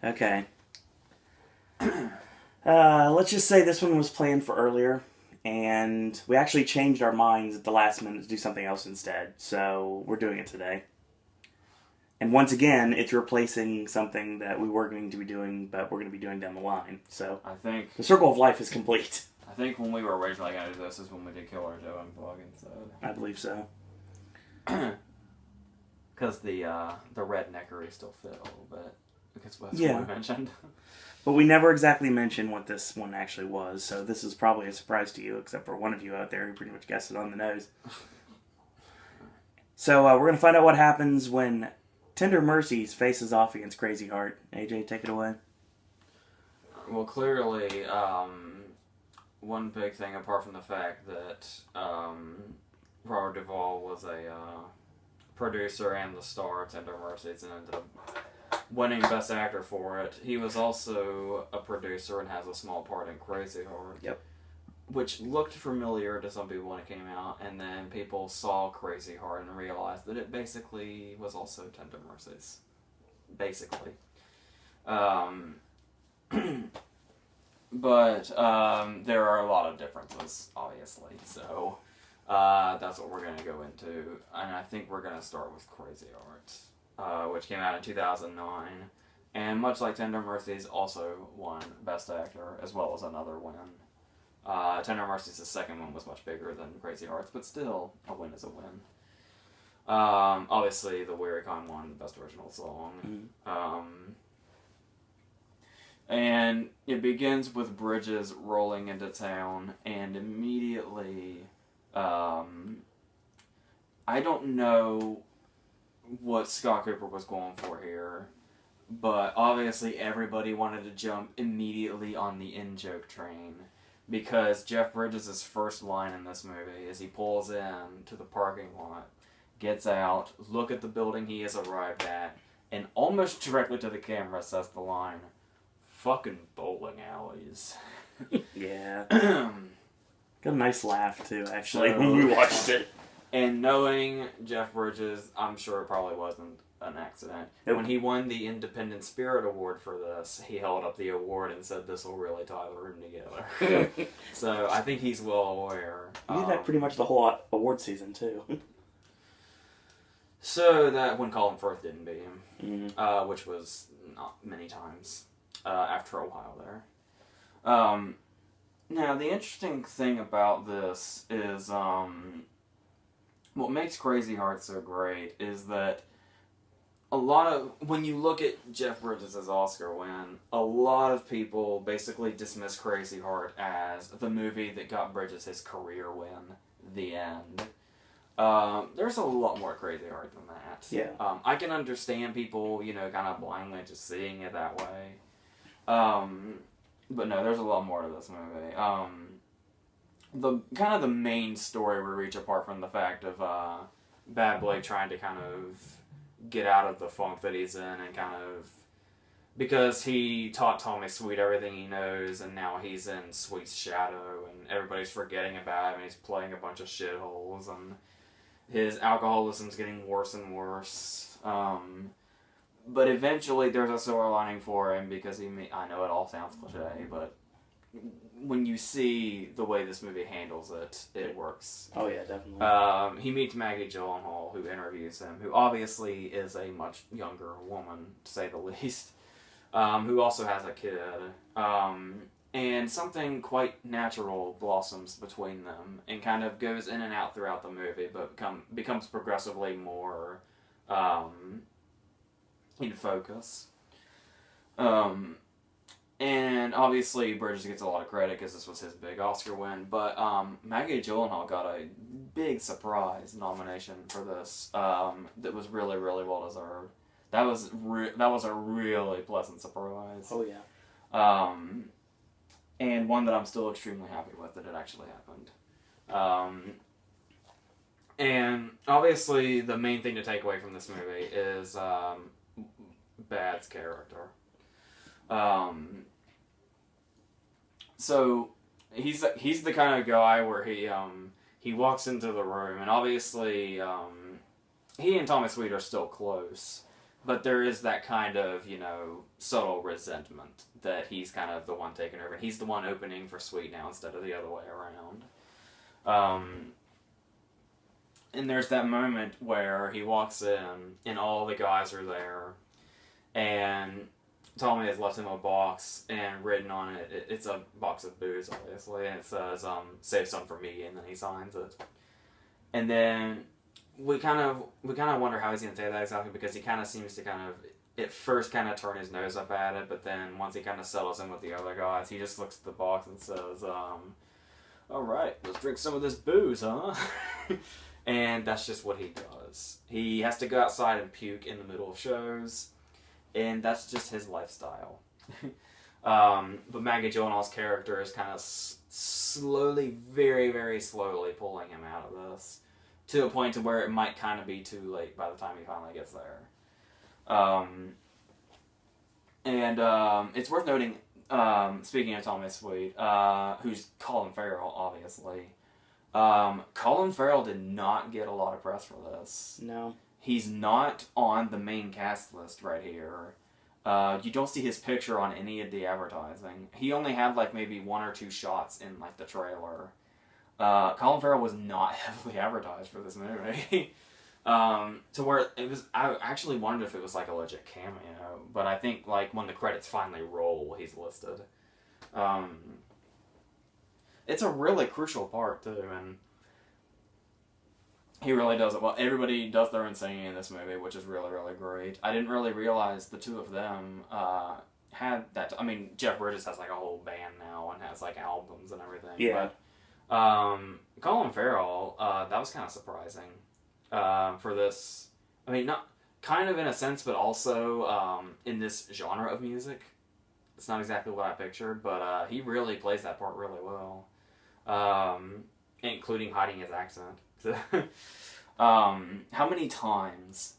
Okay. Let's just say this one was planned for earlier, and we actually changed our minds at the last minute to do something else instead. So we're doing it today. And once again, it's replacing something that we were going to be doing, but we're going to be doing down the line. So I think the circle of life is complete. I think when we were originally going to do this is when we did Killer Joe Unplug instead. I believe so. Because the redneckery still fit a little bit. Because that's Yeah. what we mentioned. But we never exactly mentioned what this one actually was, so this is probably a surprise to you, except for one of you out there who pretty much guessed it on the nose. So we're going to find out what happens when Tender Mercies faces off against Crazy Heart. AJ, take it away. Well, clearly, one big thing, apart from the fact that Robert Duvall was a producer and the star of Tender Mercies and ended up winning Best Actor for it, he was also a producer and has a small part in Crazy Heart. Yep. Which looked familiar to some people when it came out, and then people saw Crazy Heart and realized that it basically was also Tender Mercies. Basically. But there are a lot of differences, obviously, so that's what we're going to go into. And I think we're going to start with Crazy Heart, which came out in 2009, and much like Tender Mercies, also won Best Actor, as well as another win. Tender Mercies, the second one, was much bigger than Crazy Hearts, but still, a win is a win. Obviously, the Weary Con won Best Original Song. And it begins with Bridges rolling into town, and immediately, I don't know what Scott Cooper was going for here, but obviously everybody wanted to jump immediately on the in-joke train, because Jeff Bridges' first line in this movie is he pulls in to the parking lot, gets out, look at the building he has arrived at, and almost directly to the camera says the line, "Fucking bowling alleys." Yeah. Got a nice laugh, too, actually, when we watched it. And knowing Jeff Bridges, I'm sure it probably wasn't an accident. Nope. When he won the Independent Spirit Award for this, he held up the award and said, "This will really tie the room together." So I think he's well aware. He did that pretty much the whole award season, too. So that when Colin Firth didn't beat him, Mm-hmm. which was not many times after a while there. Now, the interesting thing about this is what makes Crazy Heart so great is that when you look at Jeff Bridges' Oscar win, a lot of people basically dismiss Crazy Heart as the movie that got Bridges his career win, the end. There's a lot more Crazy Heart than that. Yeah. I can understand people, kind of blindly just seeing it that way. But no, there's a lot more to this movie. The main story we reach, apart from the fact of Bad Blake trying to kind of get out of the funk that he's in, and kind of because he taught Tommy Sweet everything he knows, and now he's in Sweet's shadow, and everybody's forgetting about him, and he's playing a bunch of shitholes, and his alcoholism's getting worse and worse. But eventually there's a silver lining for him, because I know it all sounds cliche, but when you see the way this movie handles it, it works. Oh, yeah, definitely. He meets Maggie Gyllenhaal, who interviews him, who obviously is a much younger woman, to say the least, who also has a kid. And something quite natural blossoms between them, and kind of goes in and out throughout the movie, but becomes progressively more in focus. And obviously Bridges gets a lot of credit because this was his big Oscar win, but Maggie Gyllenhaal got a big surprise nomination for this that was really, really well deserved. That was a really pleasant surprise. Oh, yeah. And one that I'm still extremely happy with that it actually happened. And obviously the main thing to take away from this movie is Bad's character. So he's the kind of guy where he walks into the room, and obviously he and Thomas Sweet are still close, but there is that kind of, subtle resentment that he's kind of the one taking over. He's the one opening for Sweet now instead of the other way around. And there's that moment where he walks in and all the guys are there, and Tommy has left him a box, and written on it, it's a box of booze, obviously, and it says, save some for me, and then he signs it. And then we kind of wonder how he's going to say that exactly, because he kind of seems to at first kind of turn his nose up at it, but then once he kind of settles in with the other guys, he just looks at the box and says, alright, let's drink some of this booze, huh? And that's just what he does. He has to go outside and puke in the middle of shows, and that's just his lifestyle. But Maggie Gyllenhaal's character is kind of slowly, very, very slowly pulling him out of this, to a point to where it might kind of be too late by the time he finally gets there. It's worth noting, speaking of Tommy Sweet, who's Colin Farrell, obviously. Colin Farrell did not get a lot of press for this. No. He's not on the main cast list right here. You don't see his picture on any of the advertising. He only had maybe 1 or 2 shots in the trailer. Colin Farrell was not heavily advertised for this movie. To where it was, I actually wondered if it was a legit cameo, but I think when the credits finally roll, he's listed. It's a really crucial part too, and he really does it well. Everybody does their own singing in this movie, which is really, really great. I didn't really realize the two of them had that. I mean, Jeff Bridges has a whole band now and has albums and everything. Yeah. But, Colin Farrell, that was kind of surprising for this. I mean, not kind of in a sense, but also in this genre of music. It's not exactly what I pictured, but he really plays that part really well, including hiding his accent. How many times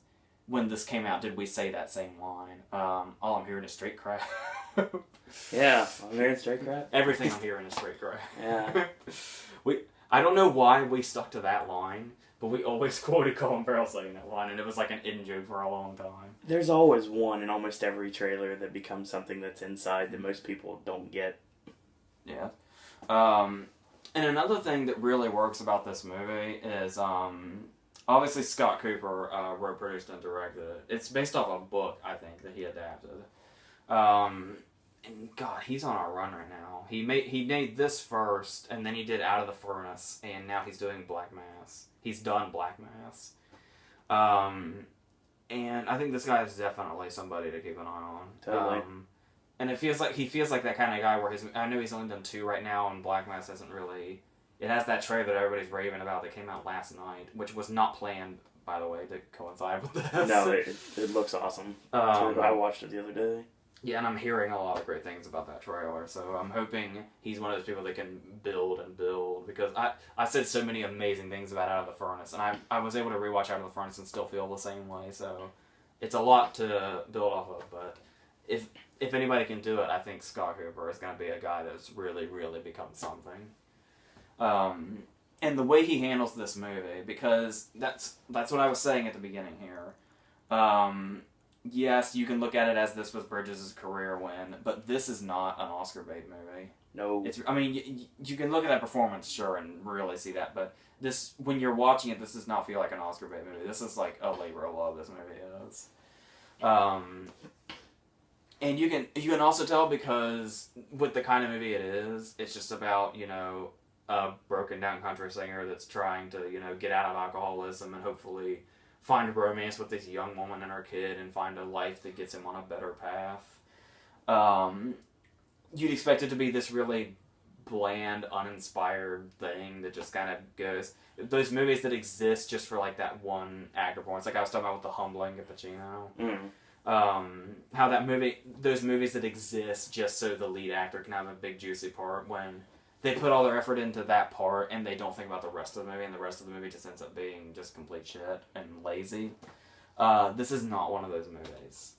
when this came out did we say that same line? All I'm hearing is straight crap. Yeah, I'm hearing straight crap. Everything I'm hearing is straight crap. Yeah. I don't know why we stuck to that line, but we always quoted Colin Farrell saying that line, and it was an in joke for a long time. There's always one in almost every trailer that becomes something that's inside that most people don't get. Yeah. And another thing that really works about this movie is, obviously Scott Cooper wrote, produced, and directed it. It's based off a book, I think, that he adapted. And God, he's on a run right now. He made this first, and then he did Out of the Furnace, and now he's doing Black Mass. He's done Black Mass. And I think this guy is definitely somebody to keep an eye on. Totally. And he feels like that kind of guy where I know he's only done 2 right now, and Black Mass isn't really. It has that trailer that everybody's raving about that came out last night, which was not planned, by the way, to coincide with this. No, it looks awesome. I watched it the other day. Yeah, and I'm hearing a lot of great things about that trailer, so I'm hoping he's one of those people that can build and build, because I said so many amazing things about Out of the Furnace, and I was able to rewatch Out of the Furnace and still feel the same way, so it's a lot to build off of, but if anybody can do it, I think Scott Cooper is going to be a guy that's really, really become something. And the way he handles this movie, because that's what I was saying at the beginning here. Yes, you can look at it as this was Bridges' career win, but this is not an Oscar bait movie. No. You can look at that performance, sure, and really see that, but this, when you're watching it, this does not feel like an Oscar bait movie. This is like a labor of love, this movie is. And you can also tell, because with the kind of movie it is, it's just about, a broken down country singer that's trying to, get out of alcoholism and hopefully find a romance with this young woman and her kid and find a life that gets him on a better path. You'd expect it to be this really bland, uninspired thing that just kind of goes... Those movies that exist just for, that one actor performance. Like I was talking about with The Humbling at Pacino. Mm. How those movies that exist just so the lead actor can have a big juicy part, when they put all their effort into that part and they don't think about the rest of the movie, and the rest of the movie just ends up being just complete shit and lazy. This is not one of those movies.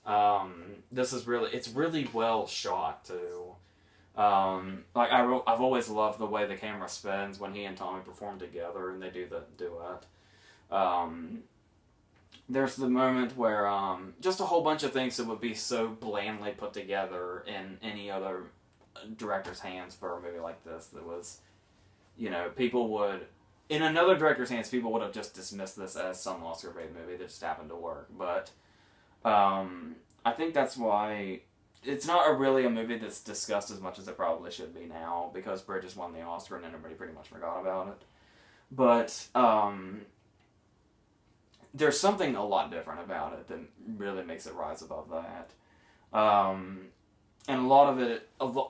This is it's really well shot too. I've always loved the way the camera spins when he and Tommy perform together and they do the duet. there's the moment where just a whole bunch of things that would be so blandly put together in any other director's hands for a movie like this that was, people would, in another director's hands, people would have just dismissed this as some Oscar bait movie that just happened to work. But I think that's why it's not really a movie that's discussed as much as it probably should be now, because Bridges won the Oscar and everybody pretty much forgot about it. But there's something a lot different about it that really makes it rise above that. And a lot of it,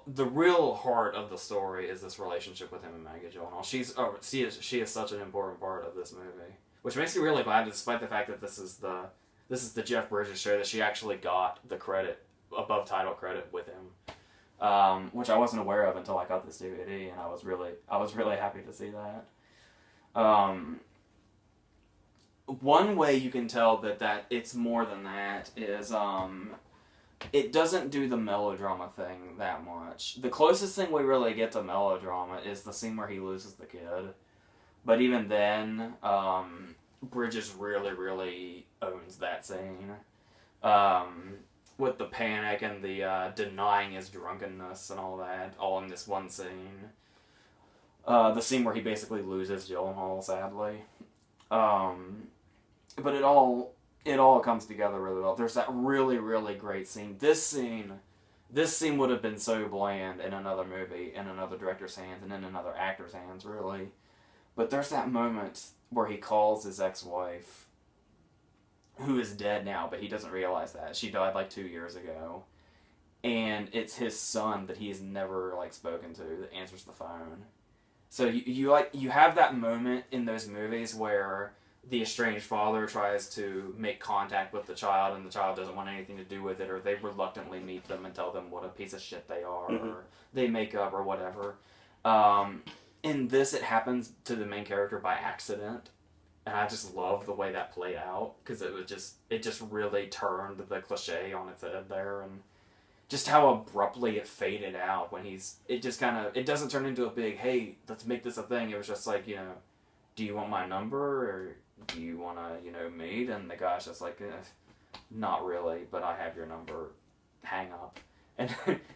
the real heart of the story is this relationship with him and Maggie Gyllenhaal. She is such an important part of this movie, which makes me really glad, despite the fact that this is the Jeff Bridges show, that she actually got the credit, above title credit, with him, which I wasn't aware of until I got this DVD, and I was really happy to see that. One way you can tell that it's more than that is it doesn't do the melodrama thing that much. The closest thing we really get to melodrama is the scene where he loses the kid. But even then, Bridges really, really owns that scene. With the panic and the denying his drunkenness and all that, all in this one scene. The scene where he basically loses Gyllenhaal, sadly. But it all comes together really well. There's that really, really great scene. This scene would have been so bland in another movie, in another director's hands, and in another actor's hands, really. But there's that moment where he calls his ex-wife, who is dead now, but he doesn't realize that. She died like 2 years ago. And it's his son that he's never spoken to that answers the phone. So you have that moment in those movies where the estranged father tries to make contact with the child and the child doesn't want anything to do with it, or they reluctantly meet them and tell them what a piece of shit they are, or they make up or whatever. In this, it happens to the main character by accident, and I just love the way that played out, because it just really turned the cliche on its head there, and just how abruptly it faded out when it doesn't turn into a big, hey, let's make this a thing. It was just like, do you want my number, or do you want to, meet? And the guy's just like, not really, but I have your number, hang up.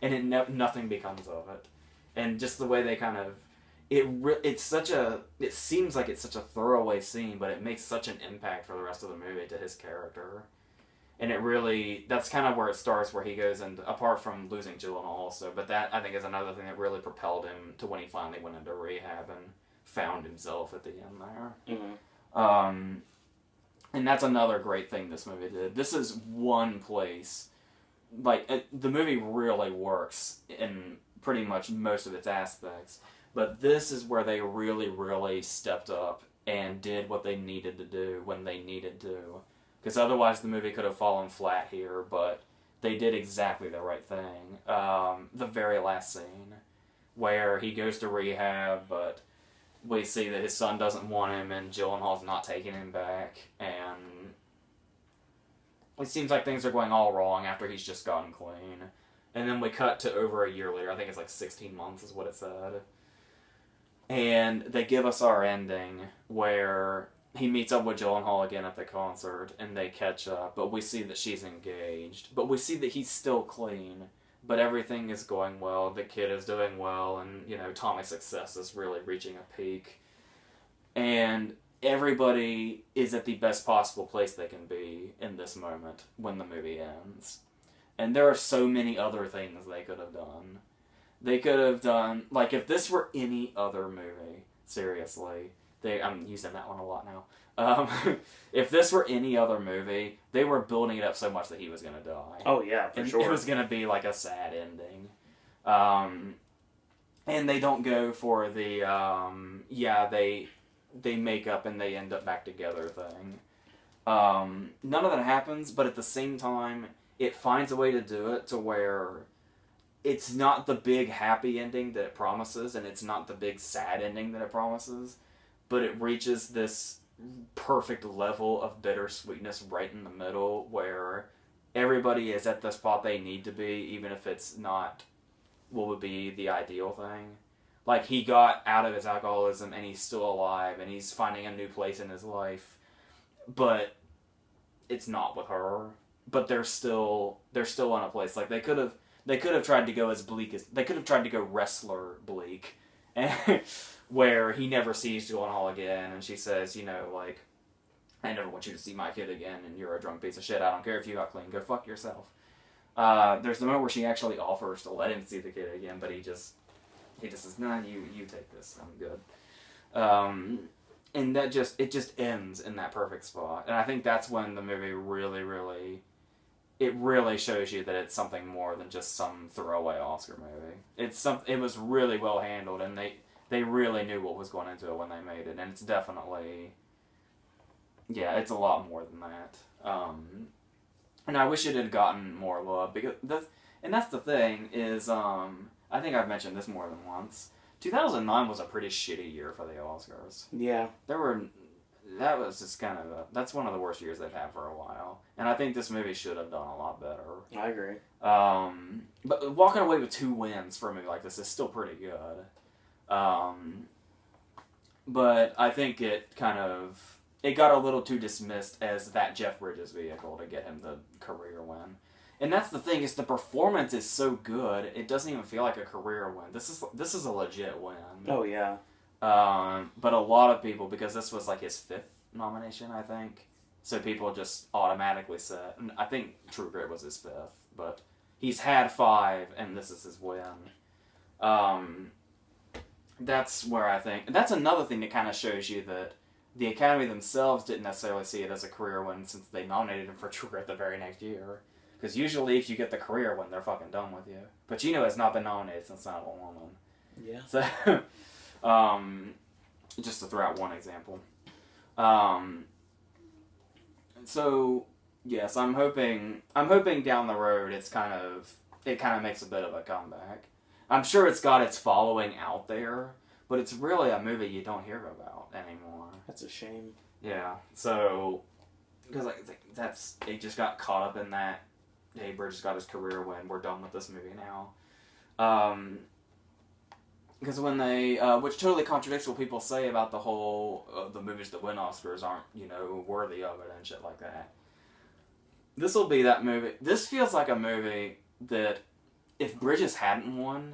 And nothing becomes of it. And just the way they kind of, it seems like it's such a throwaway scene, but it makes such an impact for the rest of the movie to his character. And that's kind of where it starts, where he goes, and apart from losing Gyllenhaal also, but that, I think, is another thing that really propelled him to when he finally went into rehab and found himself at the end there. Mm-hmm. And that's another great thing this movie did. This is one place, the movie really works in pretty much most of its aspects, but this is where they really, really stepped up and did what they needed to do when they needed to. Because otherwise the movie could have fallen flat here, but they did exactly the right thing. The very last scene, where he goes to rehab, but we see that his son doesn't want him, and Gyllenhaal's not taking him back, and it seems like things are going all wrong after he's just gotten clean. And then we cut to over a year later. I think it's 16 months is what it said. And they give us our ending, where he meets up with Gyllenhaal again at the concert, and they catch up, but we see that she's engaged. But we see that he's still clean, but everything is going well, the kid is doing well, and, Tommy's success is really reaching a peak. And everybody is at the best possible place they can be in this moment when the movie ends. And there are so many other things they could have done. They could have done, if this were any other movie, seriously, I'm using that one a lot now. If this were any other movie, they were building it up so much that he was going to die. Oh, yeah, for sure. It was going to be a sad ending. And they don't go for the, they make up and they end up back together thing. None of that happens, but at the same time, it finds a way to do it to where it's not the big happy ending that it promises, and it's not the big sad ending that it promises, but it reaches this perfect level of bittersweetness right in the middle, where everybody is at the spot they need to be, even if it's not what would be the ideal thing. He got out of his alcoholism, and he's still alive, and he's finding a new place in his life, but it's not with her, but they're still in a place like they could have tried to go as bleak as they could have tried to go wrestler bleak, and where he never sees Gyllenhaal again, and she says, you know, like, I never want you to see my kid again, and you're a drunk piece of shit. I don't care if you got clean. Go fuck yourself. There's the moment where she actually offers to let him see the kid again, but he just says, nah, you take this. I'm good. And it just ends in that perfect spot. And I think that's when the movie really shows you that it's something more than just some throwaway Oscar movie. It was really well handled, and they really knew what was going into it when they made it, and it's definitely, yeah, it's a lot more than that. And I wish it had gotten more love, because that's the thing is, I think I've mentioned this more than once. 2009 was a pretty shitty year for the Oscars. Yeah. That was just kind of that's one of the worst years they've had for a while. And I think this movie should have done a lot better. I agree. But walking away with 2 wins for a movie like this is still pretty good. But I think it got a little too dismissed as that Jeff Bridges vehicle to get him the career win. And that's the thing, is the performance is so good, it doesn't even feel like a career win. This is a legit win. Oh, yeah. But a lot of people, because this was like his 5th nomination, I think, so people just automatically said, and I think True Grit was his 5th, but he's had 5, and this is his win. That's where I think, that's another thing that kind of shows you that the Academy themselves didn't necessarily see it as a career win, since they nominated him for True Grit the very next year. Because usually if you get the career win, they're fucking done with you. Pacino has not been nominated since Son of a Woman. Yeah. So, just to throw out one example. So, yes, I'm hoping down the road it kind of makes a bit of a comeback. I'm sure it's got its following out there, but it's really a movie you don't hear about anymore. That's a shame. Yeah, so, because it just got caught up in that, hey, Bridges got his career win, we're done with this movie now. Because when they, which totally contradicts what people say about the whole, the movies that win Oscars aren't, worthy of it and shit like that. This will be that movie. This feels like a movie that, if Bridges hadn't won,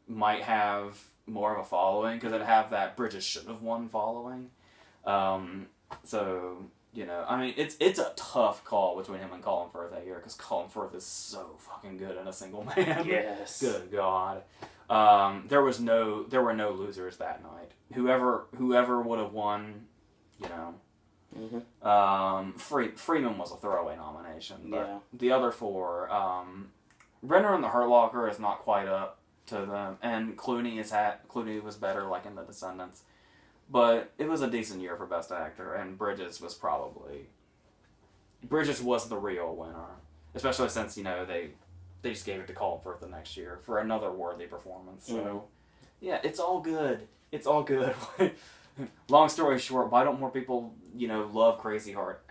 might have more of a following, because it'd have that Bridges should have won following. So, I mean, it's a tough call between him and Colin Firth that year, because Colin Firth is so fucking good in A Single Man. Yes. Good God. There were no losers that night. Whoever would have won, Mm-hmm. Freeman was a throwaway nomination, but Yeah. the other 4, Renner and The Hurt Locker is not quite up to them, and Clooney was better, like in The Descendants. But it was a decent year for Best Actor, and Bridges was the real winner. Especially since, they just gave it to Colin Firth the next year for another worthy performance. So, yeah, it's all good. It's all good. Long story short, why don't more people, love Crazy Heart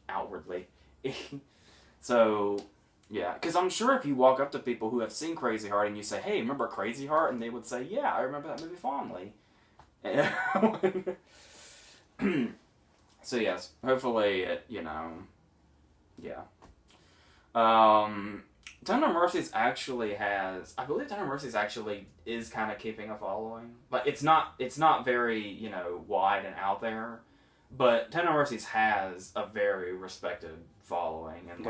outwardly? So, yeah, because I'm sure if you walk up to people who have seen Crazy Heart and you say, hey, remember Crazy Heart? And they would say, yeah, I remember that movie fondly. So yes, hopefully it, yeah. Tender Mercies actually I believe Tender Mercies actually is kind of keeping a following. Like, it's not very, wide and out there, but Tender Mercies has a very respected following, and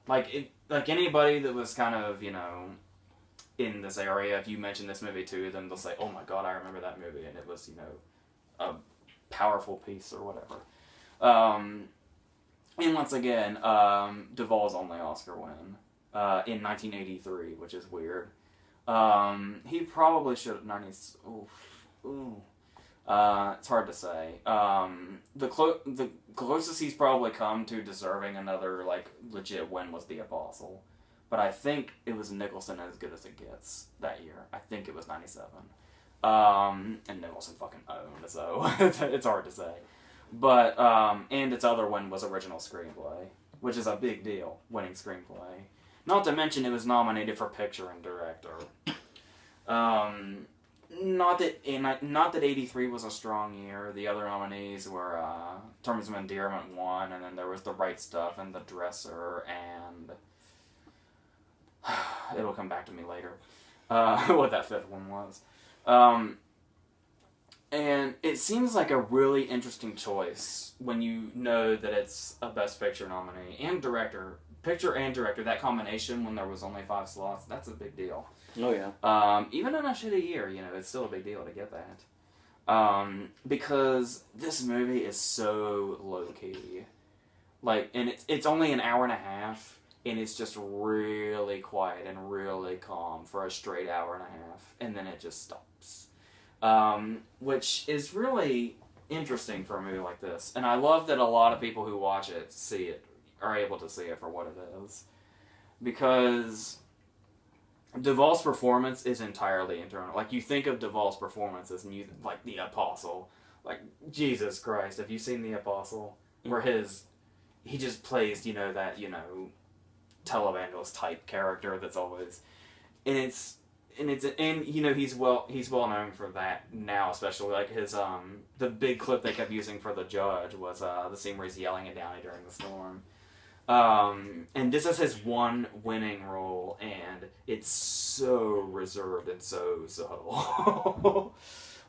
like anybody that was kind of, in this area, if you mention this movie to them, they'll say, oh my God, I remember that movie, and it was, a powerful piece or whatever. And once again, Duvall's only Oscar win, in 1983, which is weird. He probably should have, it's hard to say. The closest he's probably come to deserving another, legit win was The Apostle. But I think it was Nicholson As Good As It Gets that year. I think it was 97. And Nicholson fucking owned, so it's hard to say. But, and its other one was Original Screenplay, which is a big deal, winning Screenplay. Not to mention it was nominated for Picture and Director. not that 83 was a strong year. The other nominees were Terms of Endearment won, and then there was The Right Stuff and The Dresser, and it'll come back to me later what that fifth one was. And it seems like a really interesting choice when you know that it's a Best Picture nominee and director. Picture and director, that combination when there was only 5 slots, that's a big deal. Oh, yeah. Even in a shitty year, it's still a big deal to get that. Because this movie is so low-key. Like, and it's only an hour and a half, and it's just really quiet and really calm for a straight hour and a half, and then it just stops. Which is really interesting for a movie like this. And I love that a lot of people who watch it are able to see it for what it is. Because Duvall's performance is entirely internal. Like, you think of Duvall's performances and you, like, The Apostle. Like, Jesus Christ, have you seen The Apostle? Where he just plays, that, televangelist type character that's always, and he's well known for that now, especially like his the big clip they kept using for the judge was the scene where he's yelling at Downey during the storm. And this is his one winning role, and it's so reserved and so subtle.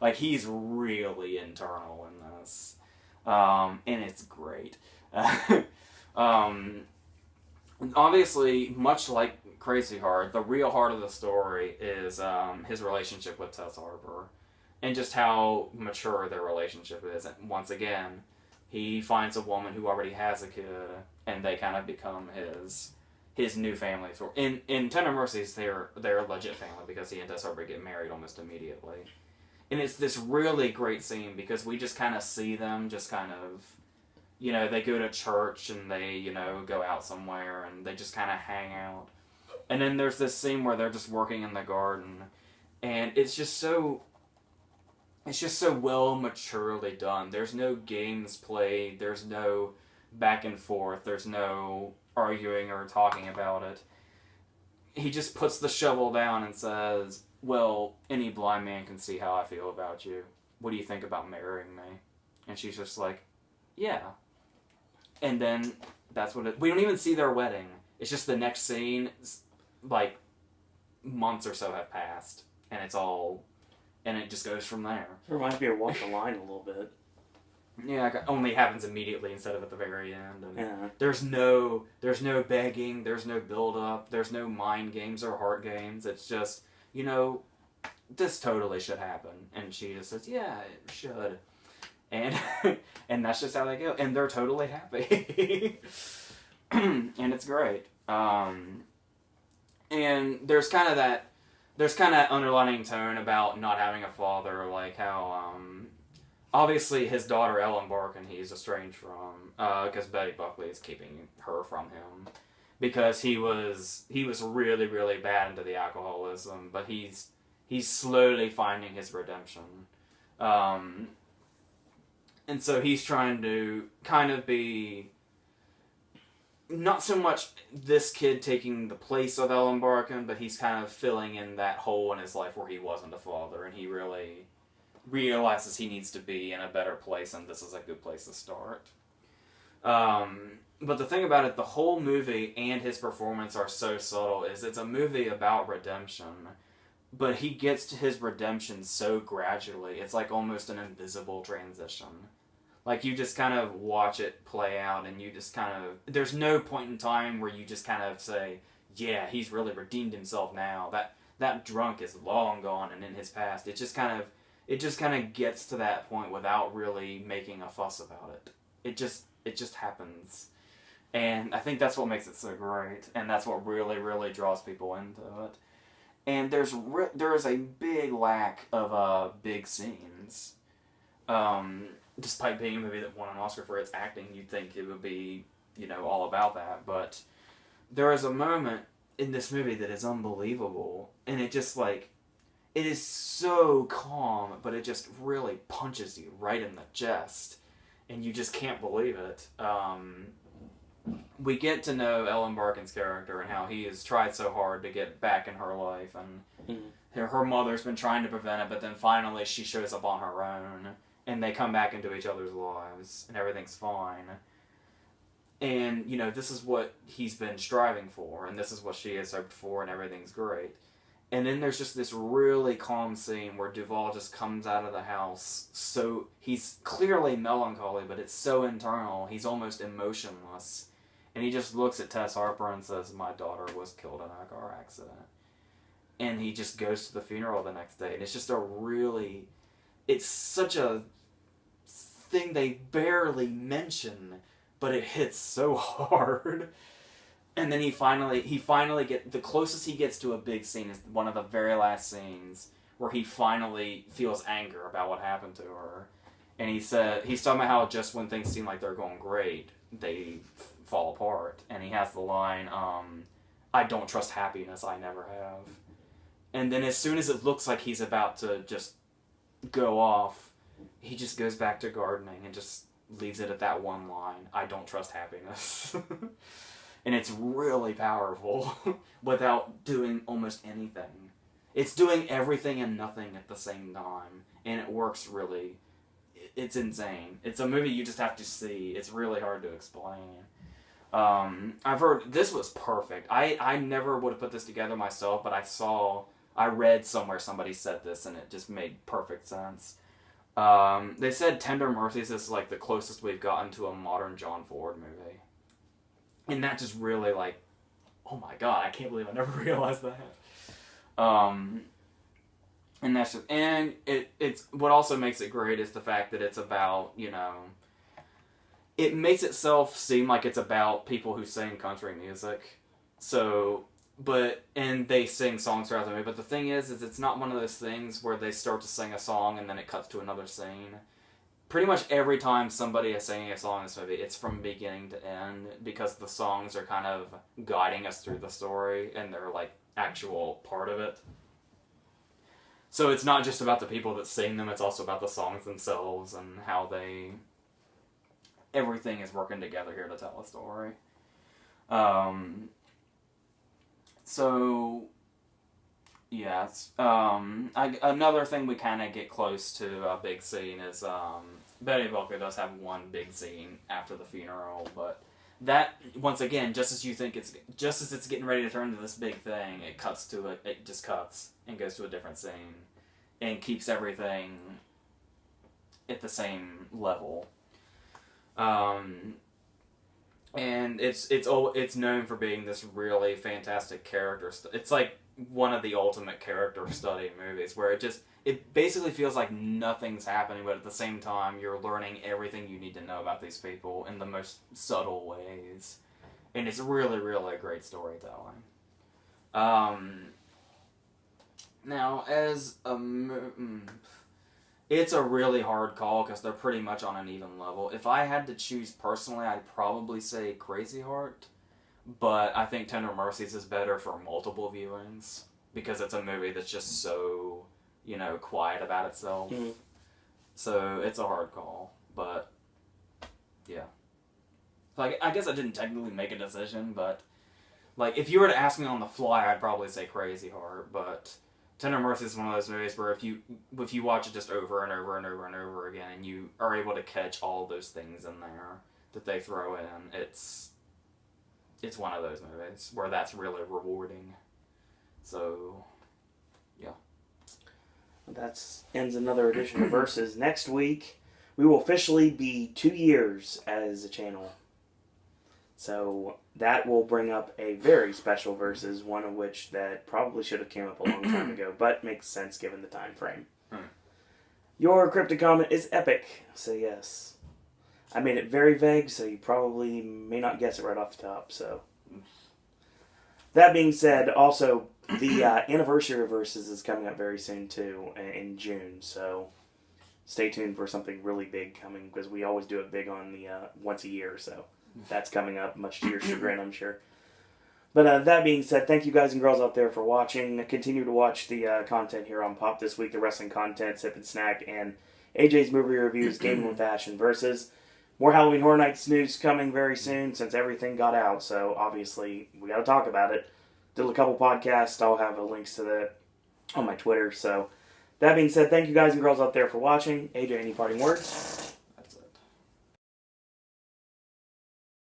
Like, he's really internal in this, and it's great. Obviously, much like Crazy Heart, the real heart of the story is his relationship with Tess Harper, and just how mature their relationship is. And once again, he finds a woman who already has a kid, and they kind of become his new family. So in Tender Mercies, they're a legit family because he and Tess Harper get married almost immediately. And it's this really great scene because we just kind of see them just kind of, they go to church and they, go out somewhere and they just kind of hang out. And then there's this scene where they're just working in the garden, and it's just so well maturely done. There's no games played, there's no back and forth, there's no arguing or talking about it. He just puts the shovel down and says, well, any blind man can see how I feel about you. What do you think about marrying me? And she's just like, yeah. And then that's what we don't even see their wedding. It's just the next scene, like, months or so have passed, and it just goes from there. It reminds me of Walk the Line a little bit. Yeah, it only happens immediately instead of at the very end. And yeah. There's no begging, there's no build-up, there's no mind games or heart games. It's just, this totally should happen. And she just says, yeah, it should. And and that's just how they go. And they're totally happy. And it's great. And there's kind of that underlining tone about not having a father, like how obviously his daughter Ellen Barkin he's estranged from, because Betty Buckley is keeping her from him because he was really, really bad into the alcoholism, but he's slowly finding his redemption. And so he's trying to kind of be not so much this kid taking the place of Ellen Barkin, but he's kind of filling in that hole in his life where he wasn't a father, and he really realizes he needs to be in a better place, and this is a good place to start. But the thing about it, the whole movie and his performance are so subtle, is it's a movie about redemption, but he gets to his redemption so gradually, it's like almost an invisible transition. Like, you just kind of watch it play out, and you just kind of... There's no point in time where you just kind of say, yeah, he's really redeemed himself now. That drunk is long gone and in his past. It just kind of gets to that point without really making a fuss about it. It just happens. And I think that's what makes it so great, and that's what really, really draws people into it. And there is a big lack of big scenes. Despite being a movie that won an Oscar for its acting, you'd think it would be, all about that. But there is a moment in this movie that is unbelievable, and it just, it is so calm, but it just really punches you right in the chest, and you just can't believe it. We get to know Ellen Barkin's character and how he has tried so hard to get back in her life, and her mother's been trying to prevent it, but then finally she shows up on her own, and they come back into each other's lives, and everything's fine. And, you know, this is what he's been striving for, and this is what she has hoped for, and everything's great. And then there's just this really calm scene where Duval just comes out of the house. So he's clearly melancholy, but it's so internal, he's almost emotionless. And he just looks at Tess Harper and says, "My daughter was killed in a car accident." And he just goes to the funeral the next day. And it's just it's such a thing they barely mention, but it hits so hard. And then he finally the closest he gets to a big scene is one of the very last scenes where he finally feels anger about what happened to her. And he's talking about how just when things seem like they're going great, they fall apart. And he has the line, "I don't trust happiness, I never have." And then as soon as it looks like he's about to just go off, he just goes back to gardening and just leaves it at that one line, "I don't trust happiness." And it's really powerful without doing almost anything. It's doing everything and nothing at the same time. And it works really. It's insane. It's a movie you just have to see. It's really hard to explain. I've heard this was perfect. I never would have put this together myself, but I read somewhere somebody said this and it just made perfect sense. They said Tender Mercies is like the closest we've gotten to a modern John Ford movie. And that just really like, oh my god, I can't believe I never realized that. And that's just, and it's what also makes it great is the fact that it's about, you know, it makes itself seem like it's about people who sing country music. So, and they sing songs throughout the movie, but the thing is it's not one of those things where they start to sing a song and then it cuts to another scene. Pretty much every time somebody is singing a song in this movie, it's from beginning to end, because the songs are kind of guiding us through the story, and they're like actual part of it. So it's not just about the people that sing them, it's also about the songs themselves and how everything is working together here to tell a story. So, yes. Another thing we kind of get close to a big scene is Betty Booker does have one big scene after the funeral, but that, once again, just as it's getting ready to turn to this big thing, it just cuts and goes to a different scene and keeps everything at the same level. And it's known for being this really fantastic character. It's like one of the ultimate character study movies where it basically feels like nothing's happening, but at the same time you're learning everything you need to know about these people in the most subtle ways. And it's really, really great storytelling. Now, it's a really hard call because they're pretty much on an even level. If I had to choose personally, I'd probably say Crazy Heart. But I think Tender Mercies is better for multiple viewings because it's a movie that's just so, you know, quiet about itself. Mm-hmm. So it's a hard call, but yeah. Like, I guess I didn't technically make a decision, but like if you were to ask me on the fly, I'd probably say Crazy Heart. But Tender Mercies is one of those movies where if you watch it just over and over and over and over again, and you are able to catch all those things in there that they throw in, it's one of those movies where that's really rewarding. So, yeah. That ends another edition of Versus. Next week, we will officially be 2 years as a channel. So, that will bring up a very special Versus, one of which that probably should have came up a long time ago, but makes sense given the time frame. Your cryptic comment is epic, so yes. I made it very vague, so you probably may not guess it right off the top, so. That being said, also, the anniversary of Versus is coming up very soon, too, in June, so stay tuned for something really big coming, because we always do it big on the once a year, so that's coming up, much to your chagrin, I'm sure. But that being said, thank you guys and girls out there for watching. Continue to watch the content here on Pop This Week, the wrestling content, Sip and Snack, and AJ's movie reviews, Gaming with Ash, and Versus. More Halloween Horror Nights news coming very soon since everything got out, so obviously we got to talk about it. Did a couple podcasts, I'll have links to that on my Twitter. So, that being said, thank you guys and girls out there for watching. AJ, any parting words?